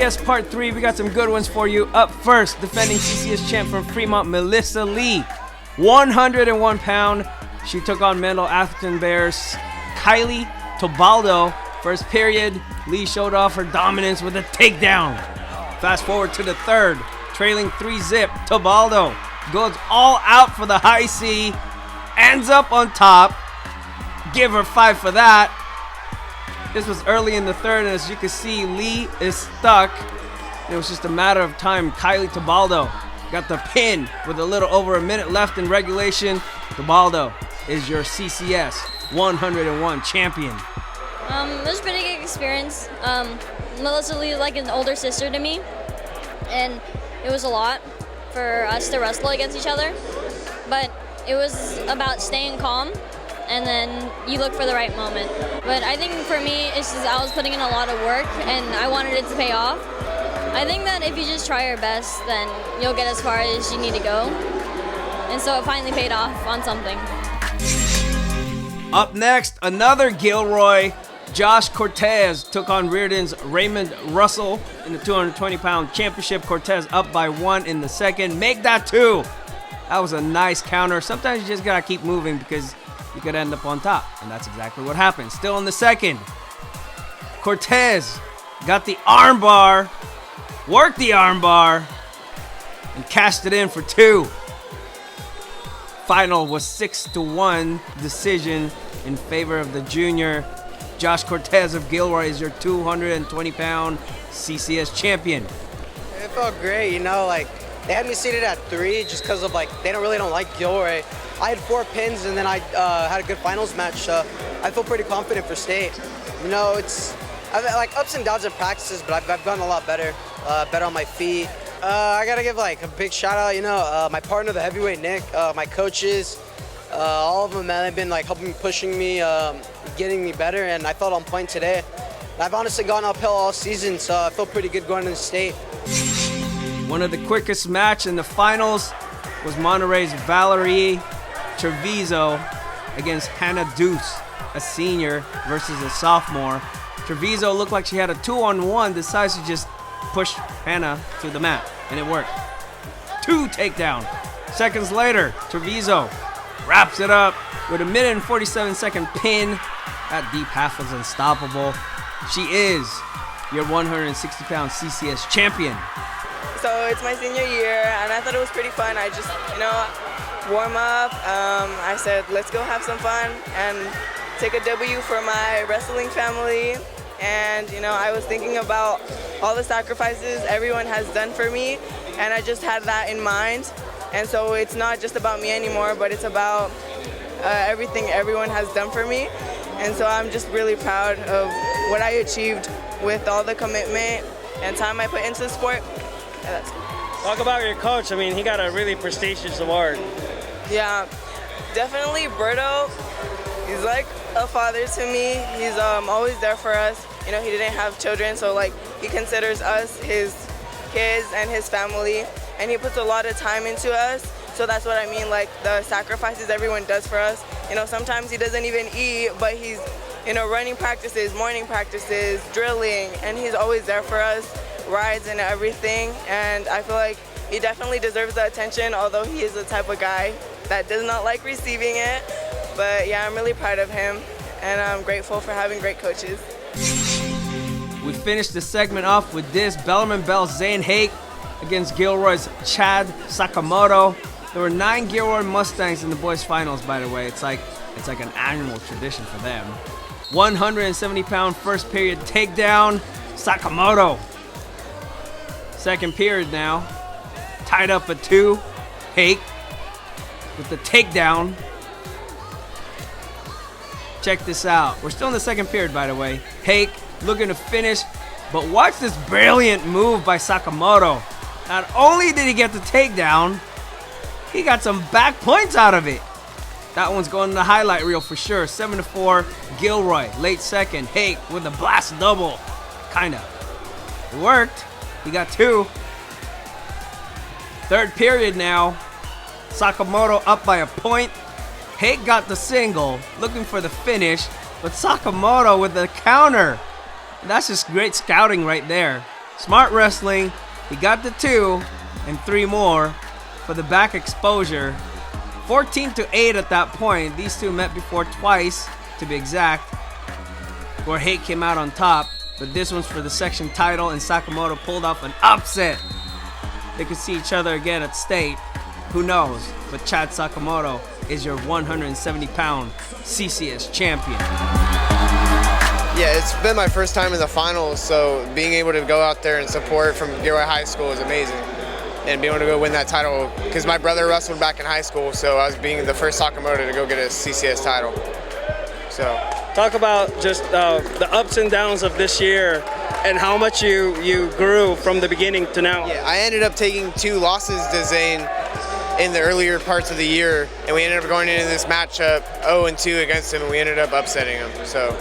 CCS Part 3, we got some good ones for you. Up first, defending CCS champ from Fremont, Melissa Lee. 101 pound. She took on Menlo-Atherton Bears Kiely Tabaldo. First period, Lee showed off her dominance with a takedown. Fast forward to the third, trailing 3-zip. Tabaldo goes all out for the high C, ends up on top. Give her 5 for that. This was early in the third, and as you can see, Lee is stuck. It was just a matter of time. Kiely Tabaldo got the pin with a little over a minute left in regulation. Tabaldo is your CCS 101 champion. It was a pretty good experience. Melissa Lee is like an older sister to me, and it was a lot for us to wrestle against each other. But it was about staying calm, and then you look for the right moment. But I think for me, it's just I was putting in a lot of work, and I wanted it to pay off. I think that if you just try your best, then you'll get as far as you need to go. And so it finally paid off on something. Up next, another Gilroy. Josh Cortez took on Riordan's Raymond Russell in the 220-pound championship. Cortez up by 1 in the second. Make that 2. That was a nice counter. Sometimes you just gotta keep moving because you could end up on top, and that's exactly what happened. Still in the second, Cortez got the armbar, worked the armbar, and cashed it in for 2. Final was 6-1 decision in favor of the junior. Josh Cortez of Gilroy is your 220-pound CCS champion. It felt great, you know, like they had me seated at 3 just because of like they don't like Gilroy. I had 4 pins and then I had a good finals match, so I feel pretty confident for state. You know, I've had like ups and downs in practices, but I've gotten a lot better, better on my feet. I gotta give like a big shout out, you know, my partner, the heavyweight Nick, my coaches, all of them, man, they've been like helping me, pushing me, getting me better, and I felt on point today. And I've honestly gone uphill all season, so I feel pretty good going to the state. One of the quickest match in the finals was Monterey's Valerye Trevizo against Hana Duus, a senior versus a sophomore. Trevizo looked like she had a 2-on-1, decides to just push Hana to the mat, and it worked. 2 takedown. Seconds later, Trevizo wraps it up with a 1:47 pin. That deep half was unstoppable. She is your 160-pound CCS champion. So it's my senior year, and I thought it was pretty fun. I just, warm up. I said, let's go have some fun and take a W for my wrestling family. And, I was thinking about all the sacrifices everyone has done for me, and I just had that in mind. And so it's not just about me anymore, but it's about everything everyone has done for me. And so I'm just really proud of what I achieved with all the commitment and time I put into the sport. Yeah, that's cool. Talk about your coach. I mean, he got a really prestigious award. Yeah, definitely Berto. He's like a father to me. He's always there for us. He didn't have children, so he considers us his kids and his family, and he puts a lot of time into us. So that's what I mean, the sacrifices everyone does for us. Sometimes he doesn't even eat, but he's, running practices, morning practices, drilling, and he's always there for us, rides and everything. And I feel like he definitely deserves the attention, although he is the type of guy that does not like receiving it. But yeah, I'm really proud of him, and I'm grateful for having great coaches. We finished the segment off with this. Bellarmine Bell's Zane Hake against Gilroy's Chad Sakamoto. There were 9 Gilroy Mustangs in the boys' finals, by the way. It's like an annual tradition for them. 170-pound first period takedown, Sakamoto. Second period now, tied up at 2. Hake with the takedown. Check this out. We're still in the second period, by the way. Hake looking to finish, but watch this brilliant move by Sakamoto. Not only did he get the takedown, he got some back points out of it. That one's going in the highlight reel for sure. 7-4, Gilroy, late second. Hake with a blast double. Kinda. It worked. He got 2. Third period now. Sakamoto up by a point. Hake got the single, looking for the finish, but Sakamoto with the counter. That's just great scouting right there. Smart wrestling. He got the 2 and 3 more for the back exposure. 14-8 at that point. These two met before twice, to be exact, where Hate came out on top. But this one's for the section title, and Sakamoto pulled off an upset. They could see each other again at state. Who knows? But Chad Sakamoto is your 170-pound CCS champion. Yeah, it's been my first time in the finals, so being able to go out there and support from Gilroy High School is amazing. And being able to go win that title, because my brother wrestled back in high school, so I was being the first Sakamoto to go get a CCS title. So Talk about just the ups and downs of this year and how much you grew from the beginning to now. yeah, I ended up taking 2 losses to Zane in the earlier parts of the year, and we ended up going into this matchup 0-2 against him, and we ended up upsetting him. So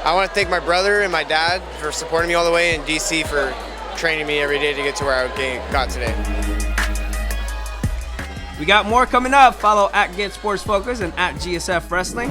I want to thank my brother and my dad for supporting me all the way, and DC for training me every day to get to where I got today. We got more coming up. Follow at Get Sports Focus and at GSF Wrestling.